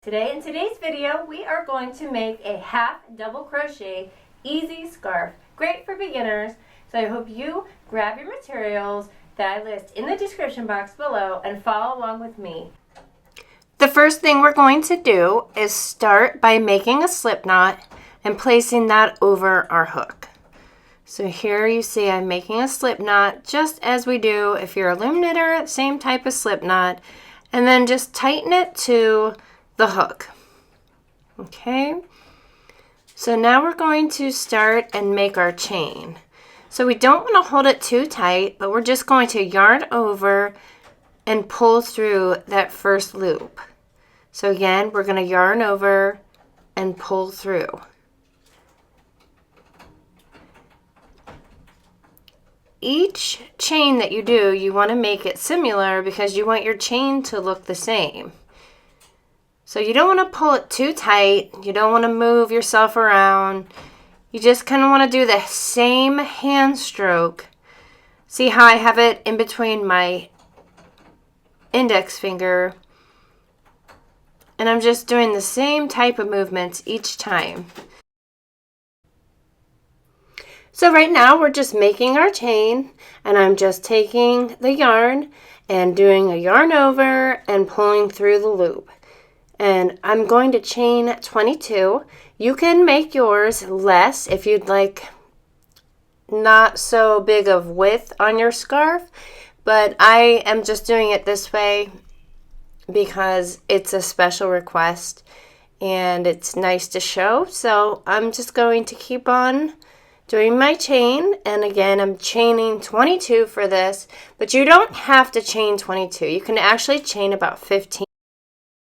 Today in today's video, we are going to make a half double crochet easy scarf. Great for beginners. So I hope you grab your materials that I list in the description box below and follow along with me. The first thing we're going to do is start by making a slip knot and placing that over our hook. So here you see I'm making a slip knot just as we do if you're a loom knitter, same type of slip knot, and then just tighten it to the hook. Okay, so now we're going to start and make our chain. So we don't want to hold it too tight, but we're just going to yarn over and pull through that first loop. So again, we're going to yarn over and pull through. Each chain that you do, you want to make it similar because you want your chain to look the same. So you don't want to pull it too tight. You don't want to move yourself around. You just kind of want to do the same hand stroke. See how I have it in between my index finger? And I'm just doing the same type of movements each time. So right now we're just making our chain, and I'm just taking the yarn and doing a yarn over and pulling through the loop. And I'm going to chain 22. You can make yours less if you'd like not so big of width on your scarf, but I am just doing it this way because it's a special request and it's nice to show. So I'm just going to keep on doing my chain, and again I'm chaining 22 for this, but you don't have to chain 22. You can actually chain about 15.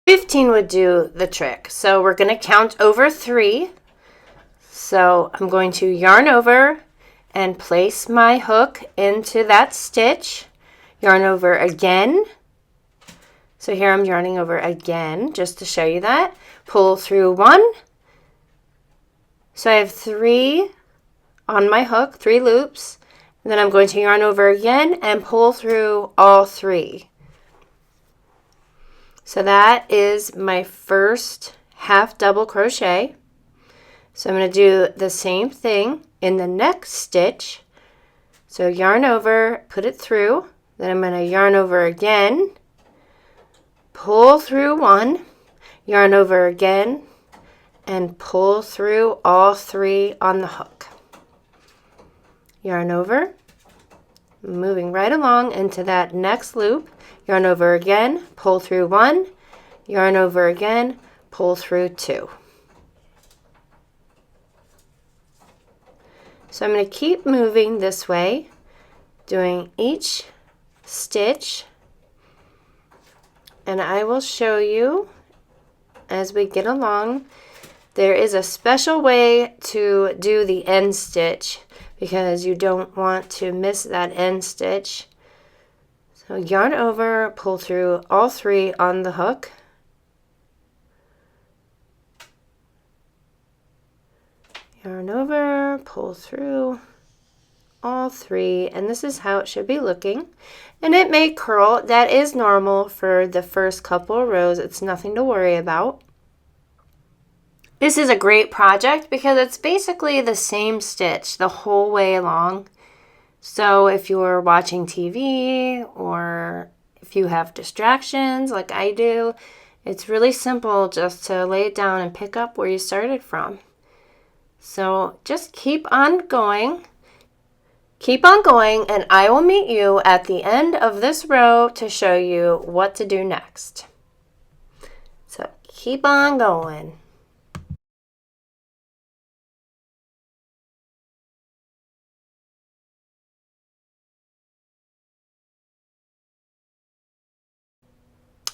15 would do the trick. So we're going to count over 3. So I'm going to yarn over and place my hook into that stitch. Yarn over again. So here I'm yarning over again just to show you that. Pull through 1. So I have 3 on my hook, 3 loops. And then I'm going to yarn over again and pull through all 3. So that is my first half double crochet. So I'm going to do the same thing in the next stitch. So yarn over, put it through, then I'm going to yarn over again, pull through 1, yarn over again, and pull through all 3 on the hook. Yarn over, moving right along into that next loop. Yarn over again, pull through 1, yarn over again, pull through 2. So I'm going to keep moving this way, doing each stitch, and I will show you as we get along. There is a special way to do the end stitch because you don't want to miss that end stitch. So yarn over, pull through all 3 on the hook. Yarn over, pull through all 3, and this is how it should be looking. And it may curl. That is normal for the first couple of rows. It's nothing to worry about. This is a great project because it's basically the same stitch the whole way along. So if you're watching TV or if you have distractions like I do, it's really simple just to lay it down and pick up where you started from. So just keep on going. Keep on going, and I will meet you at the end of this row to show you what to do next. So keep on going.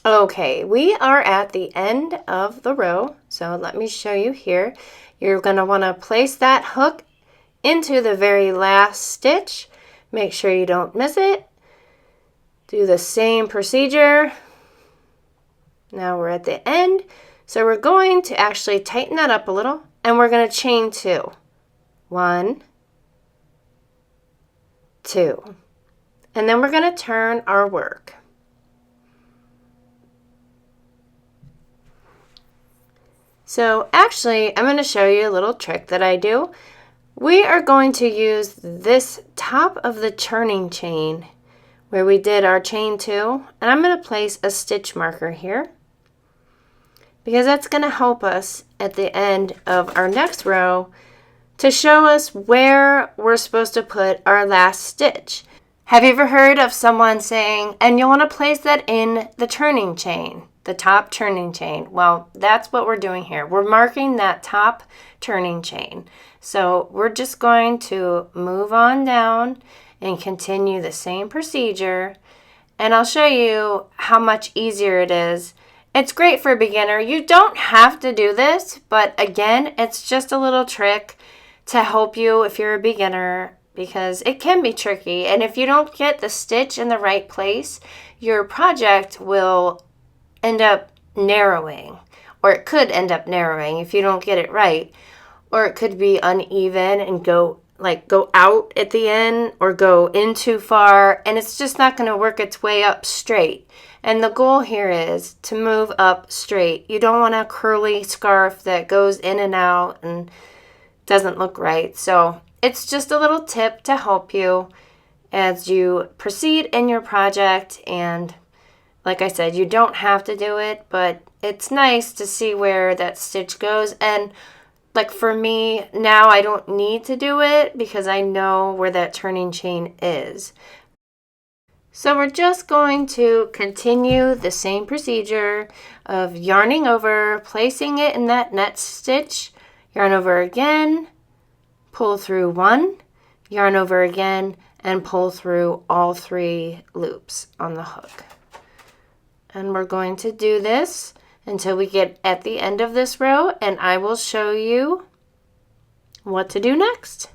Okay, we are at the end of the row, so let me show you here. You're going to want to place that hook into the very last stitch. Make sure you don't miss it. Do the same procedure. Now we're at the end, so we're going to actually tighten that up a little, and we're going to chain 2. 1, 2. And then we're going to turn our work. So actually, I'm going to show you a little trick that I do. We are going to use this top of the turning chain where we did our chain 2, and I'm going to place a stitch marker here because that's going to help us at the end of our next row to show us where we're supposed to put our last stitch. Have you ever heard of someone saying, and you'll want to place that in the turning chain, the top turning chain? Well, that's what we're doing here. We're marking that top turning chain. So we're just going to move on down and continue the same procedure. And I'll show you how much easier it is. It's great for a beginner. You don't have to do this, but again, it's just a little trick to help you if you're a beginner, because it can be tricky. And if you don't get the stitch in the right place, your project will end up narrowing, or it could end up narrowing if you don't get it right, or it could be uneven and go out at the end or go in too far, and it's just not going to work its way up straight. And the goal here is to move up straight. You don't want a curly scarf that goes in and out and doesn't look right. So it's just a little tip to help you as you proceed in your project. And like I said, you don't have to do it, but it's nice to see where that stitch goes. And like for me now, I don't need to do it because I know where that turning chain is. So we're just going to continue the same procedure of yarning over, placing it in that next stitch, yarn over again, pull through 1, yarn over again, and pull through all 3 loops on the hook. And we're going to do this until we get at the end of this row, and I will show you what to do next.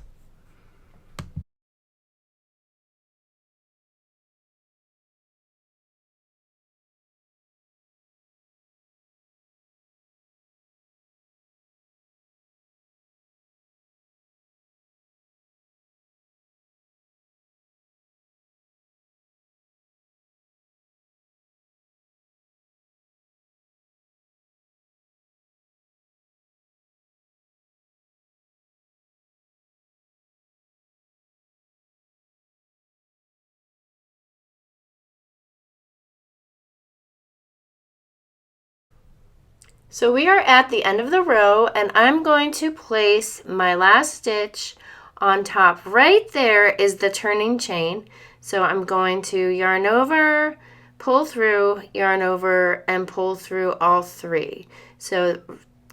So we are at the end of the row, and I'm going to place my last stitch on top. Right there is the turning chain. So I'm going to yarn over, pull through, yarn over, and pull through all 3. So it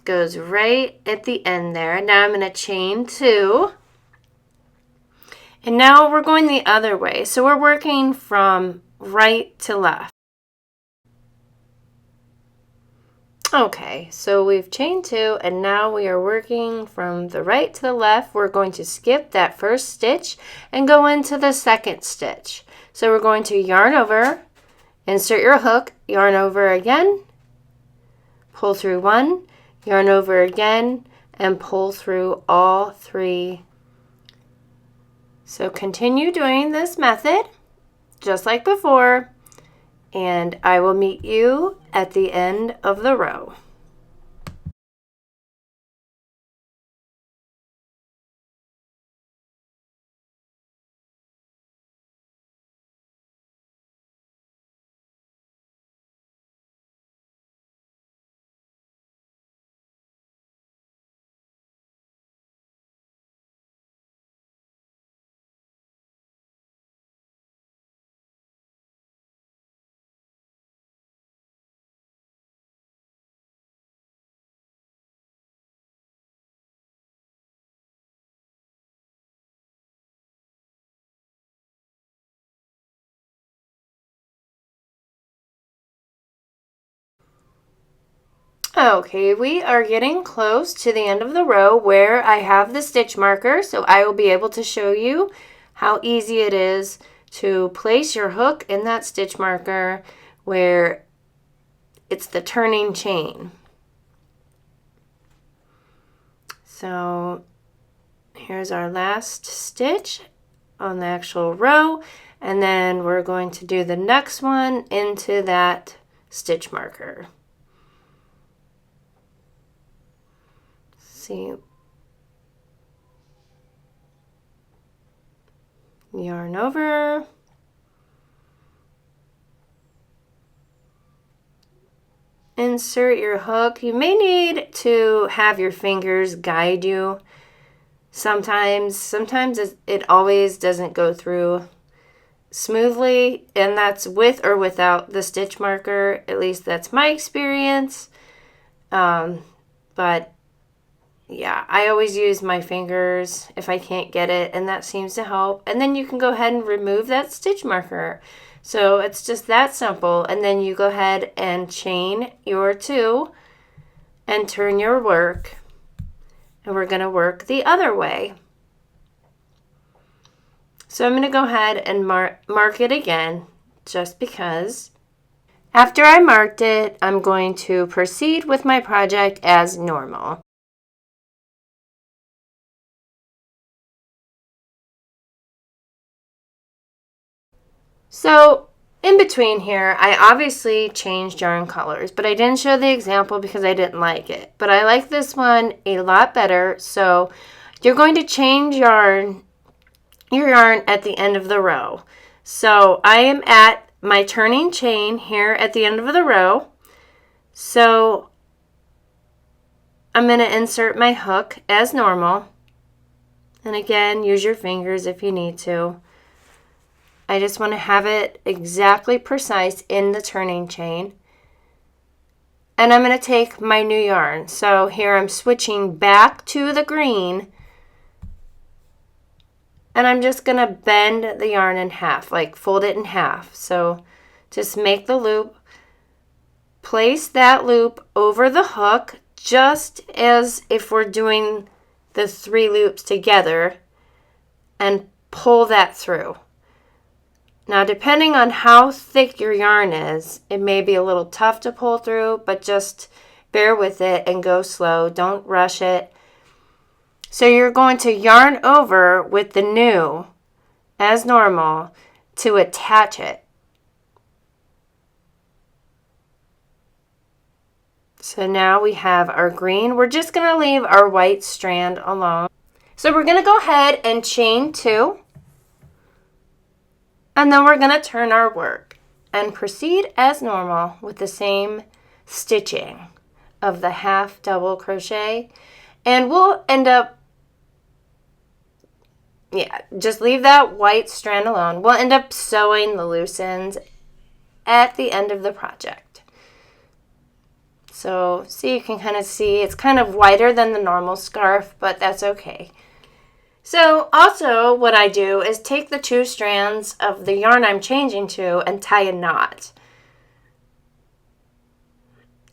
goes right at the end there. Now I'm going to chain 2. And now we're going the other way. So we're working from right to left. Okay, so we've chained 2, and now we are working from the right to the left. We're going to skip that first stitch and go into the second stitch. So we're going to yarn over, insert your hook, yarn over again, pull through 1, yarn over again, and pull through all 3. So continue doing this method just like before, and I will meet you at the end of the row. Okay, we are getting close to the end of the row where I have the stitch marker, so I will be able to show you how easy it is to place your hook in that stitch marker where it's the turning chain. So here's our last stitch on the actual row, and then we're going to do the next one into that stitch marker. see. Yarn over. Insert your hook. You may need to have your fingers guide you. Sometimes it always doesn't go through smoothly, and that's with or without the stitch marker. At least that's my experience. But yeah, I always use my fingers if I can't get it, and that seems to help. And then you can go ahead and remove that stitch marker. So it's just that simple. And then you go ahead and chain your 2 and turn your work. And we're going to work the other way. So I'm going to go ahead and mark it again, just because. After I marked it, I'm going to proceed with my project as normal. So in between here, I obviously changed yarn colors, but I didn't show the example because I didn't like it. But I like this one a lot better. So you're going to change your yarn at the end of the row. So I am at my turning chain here at the end of the row. So I'm going to insert my hook as normal. And again, use your fingers if you need to. I just want to have it exactly precise in the turning chain. And I'm going to take my new yarn. So here I'm switching back to the green. And I'm just going to bend the yarn in half, like fold it in half. So just make the loop. Place that loop over the hook, just as if we're doing the 3 loops together, and pull that through. Now, depending on how thick your yarn is, it may be a little tough to pull through, but just bear with it and go slow. Don't rush it. So you're going to yarn over with the new, as normal, to attach it. So now we have our green. We're just going to leave our white strand alone. So we're going to go ahead and chain 2. And then we're going to turn our work and proceed as normal with the same stitching of the half double crochet. And we'll end up, just leave that white strand alone. We'll end up sewing the loose ends at the end of the project. So see, you can kind of see it's kind of wider than the normal scarf, but that's okay. So also what I do is take the 2 strands of the yarn I'm changing to and tie a knot.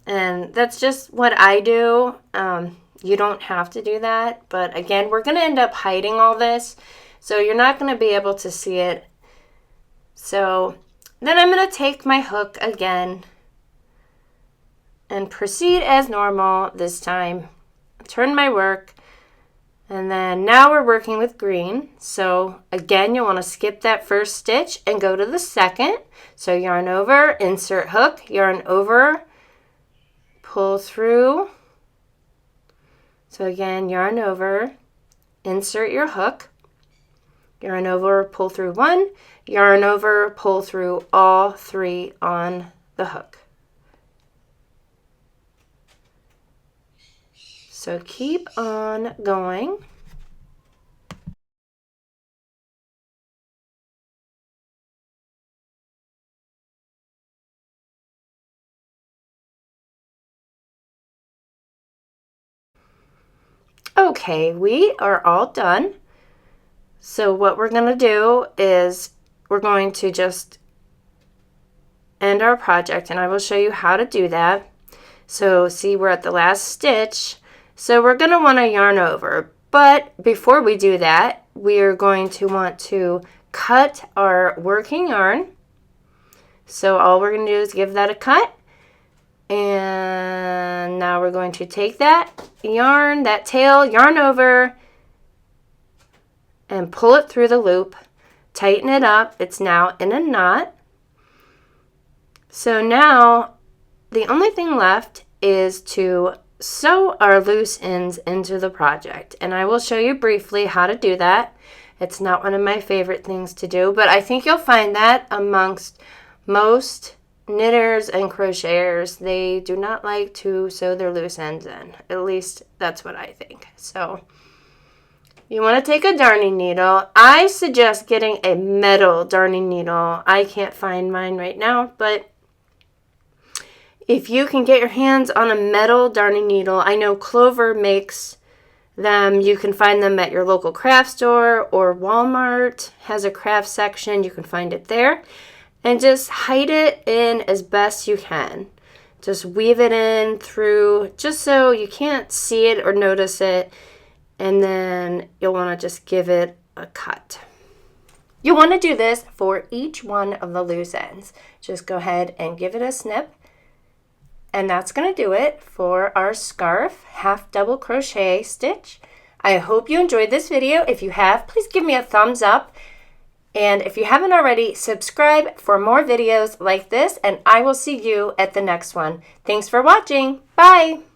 And that's just what I do. You don't have to do that. But again, we're going to end up hiding all this. So you're not going to be able to see it. So then I'm going to take my hook again and proceed as normal this time. Turn my work. And then now we're working with green. So again, you'll want to skip that first stitch and go to the second. So yarn over, insert hook, yarn over, pull through. So again, yarn over, insert your hook, yarn over, pull through 1, yarn over, pull through all 3 on the hook. So keep on going. Okay, we are all done. So what we're going to do is we're going to just end our project, and I will show you how to do that. So see, we're at the last stitch. So we're going to want to yarn over, but before we do that, we are going to want to cut our working yarn. So all we're going to do is give that a cut. And now we're going to take that yarn, that tail, yarn over, and pull it through the loop. Tighten it up. It's now in a knot. So now the only thing left is to sew our loose ends into the project, and I will show you briefly how to do that. It's not one of my favorite things to do, but I think you'll find that amongst most knitters and crocheters, they do not like to sew their loose ends in. At least that's what I think. So you want to take a darning needle. I suggest getting a metal darning needle. I can't find mine right now, but if you can get your hands on a metal darning needle, I know Clover makes them. You can find them at your local craft store, or Walmart has a craft section. You can find it there. And just hide it in as best you can. Just weave it in through, just so you can't see it or notice it. And then you'll want to just give it a cut. You want to do this for each one of the loose ends. Just go ahead and give it a snip. And that's going to do it for our scarf half double crochet stitch. I hope you enjoyed this video. If you have, please give me a thumbs up. And if you haven't already, subscribe for more videos like this, and I will see you at the next one. Thanks for watching. Bye!